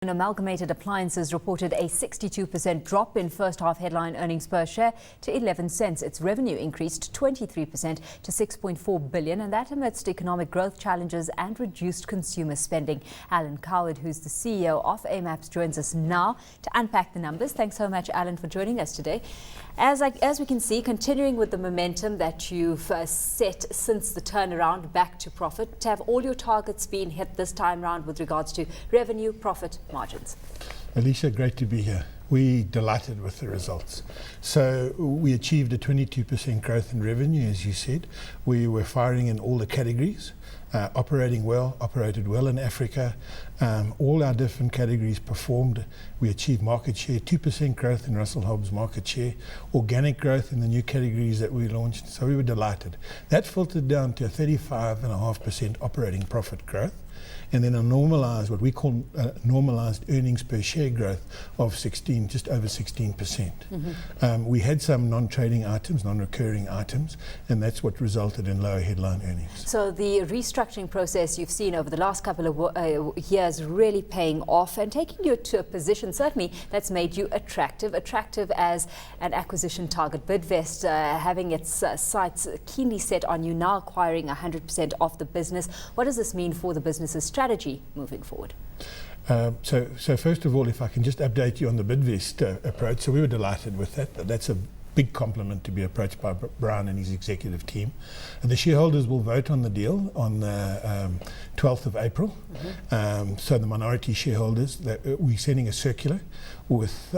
and Amalgamated Appliances reported a 62% drop in first half headline earnings per share to 11 cents. Its revenue increased 23% to 6.4 billion, and that amidst economic growth challenges and reduced consumer spending. Alan Coward, who's the CEO of AMAP, joins us now to unpack the numbers. Thanks so much, Alan, for joining us today. As we can see, continuing with the momentum that you've set since the turnaround back to profit, to have all your targets been hit this time round with regards to revenue, profit, margins. Alicia, great to be here. We're delighted with the results. So we achieved a 22% growth in revenue, as you said. We were firing in all the categories, operated well in Africa. All our different categories performed. We achieved market share, 2% growth in Russell Hobbs market share, organic growth in the new categories that we launched. So we were delighted. That filtered down to a 35.5% operating profit growth, and then a normalized, what we call normalized earnings per share growth of just over 16%. We had some non-trading items, non-recurring items, and that's what resulted in lower headline earnings. So the restructuring process you've seen over the last couple of years really paying off and taking you to a position certainly that's made you attractive as an acquisition target. Bidvest having its sights keenly set on you, now acquiring 100% of the business. What does this mean for the business's strategy moving forward? So first of all, if I can just update you on the Bidvest approach. So we were delighted with that. That's a big compliment to be approached by Brian and his executive team. The shareholders will vote on the deal on the 12th of April. So the minority shareholders, we're sending a circular with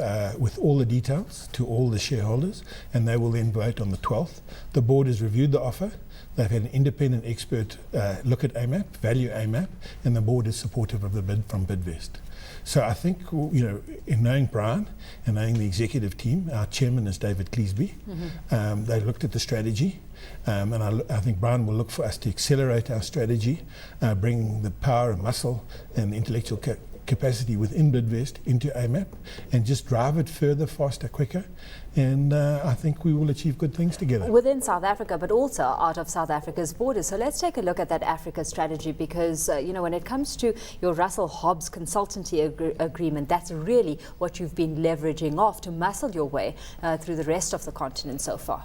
all the details to all the shareholders, and they will then vote on the 12th. The board has reviewed the offer. They've had an independent expert look at AMAP, value AMAP, and the board is supportive of the bid from Bidvest. So I think, in knowing Brian and knowing the executive team, our chairman is David Cleesby. They looked at the strategy, and I think Brian will look for us to accelerate our strategy, bring the power and muscle and the intellectual capacity within Bidvest into AMAP and just drive it further, faster, quicker. And I think we will achieve good things together. Within South Africa, but also out of South Africa's borders. So let's take a look at that Africa strategy, because, when it comes to your Russell Hobbs consultancy agreement, that's really what you've been leveraging off to muscle your way through the rest of the continent so far.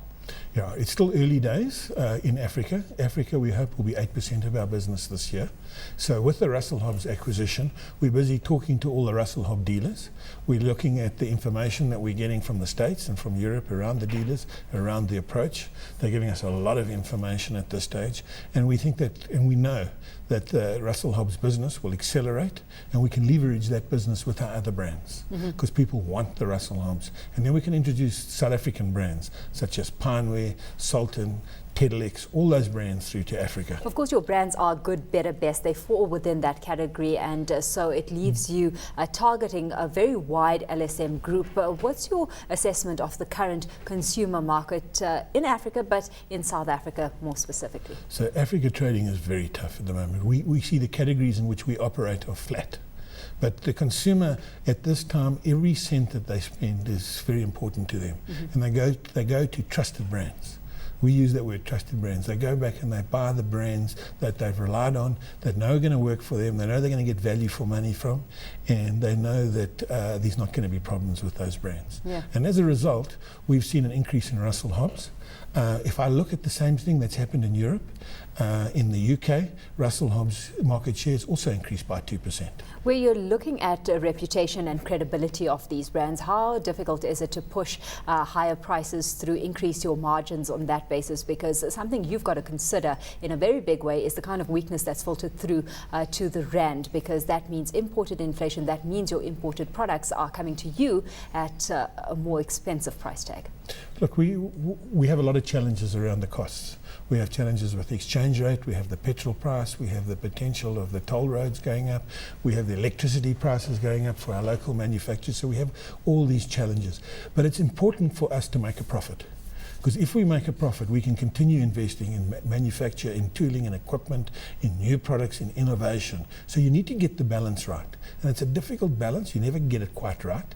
Yeah, it's still early days in Africa. Africa, we hope, will be 8% of our business this year. So with the Russell Hobbs acquisition, we're busy talking to all the Russell Hobbs dealers. We're looking at the information that we're getting from the States and from Europe around the dealers, around the approach. They're giving us a lot of information at this stage. And we think that, and we know that the Russell Hobbs business will accelerate, and we can leverage that business with our other brands, because people want the Russell Hobbs. And then we can introduce South African brands such as Pineware, Sultan, Tedelix, all those brands through to Africa. Of course, your brands are good, better, best. They fall within that category, and so it leaves you targeting a very wide LSM group. What's your assessment of the current consumer market in Africa, but in South Africa more specifically? So Africa trading is very tough at the moment. We see the categories in which we operate are flat. But the consumer at this time, every cent that they spend is very important to them. And they go to trusted brands. We use that word, trusted brands. They go back and they buy the brands that they've relied on, that know are going to work for them, they know they're going to get value for money from, and they know that there's not going to be problems with those brands. And as a result, we've seen an increase in Russell Hobbs. If I look at the same thing that's happened in Europe, in the UK, Russell Hobbs market shares also increased by 2%. Where you're looking at reputation and credibility of these brands, how difficult is it to push higher prices through, increase your margins on that basis? Because something you've got to consider in a very big way is the kind of weakness that's filtered through to the rand, because that means imported inflation, that means your imported products are coming to you at a more expensive price tag. Look, we have a lot of challenges around the costs. We have challenges with the exchange rate, we have the petrol price, we have the potential of the toll roads going up, we have the electricity prices going up for our local manufacturers. So we have all these challenges. But it's important for us to make a profit. Because if we make a profit, we can continue investing in manufacture, in tooling and equipment, in new products, in innovation. So you need to get the balance right. And it's a difficult balance. You never get it quite right.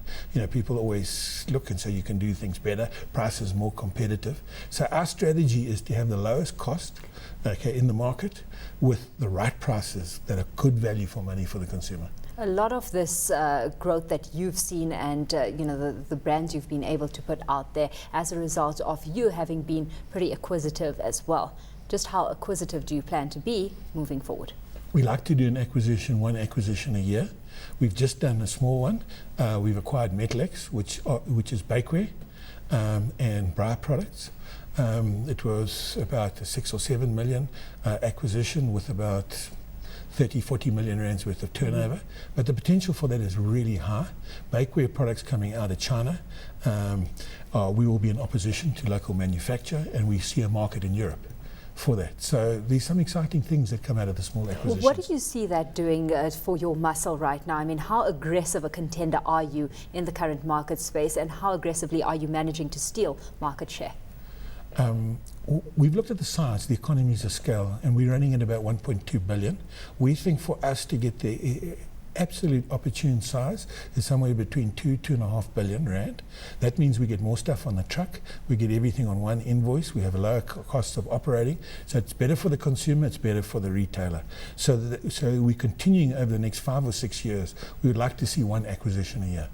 People always look and say you can do things better, price is more competitive. So our strategy is to have the lowest cost in the market with the right prices that are good value for money for the consumer. A lot of this growth that you've seen and the brands you've been able to put out there as a result of you having been pretty acquisitive as well. Just how acquisitive do you plan to be moving forward? We like to do one acquisition a year. We've just done a small one. We've acquired Metalex, which is bakeware and braai products. It was about a 6 or 7 million acquisition with about 30-40 million rands worth of turnover, but the potential for that is really high. Bakeware products coming out of China, we will be in opposition to local manufacture, and we see a market in Europe for that. So there's some exciting things that come out of the small acquisitions. What do you see that doing for your muscle right now? I mean, how aggressive a contender are you in the current market space, and how aggressively are you managing to steal market share? We've looked at the size, the economies of scale, and we're running at about 1.2 billion. We think for us to get the absolute opportune size is somewhere between 2.5 billion rand. That means we get more stuff on the truck, we get everything on one invoice, we have a lower cost of operating, so it's better for the consumer, it's better for the retailer. So we're continuing over the next 5 or 6 years. We would like to see one acquisition a year.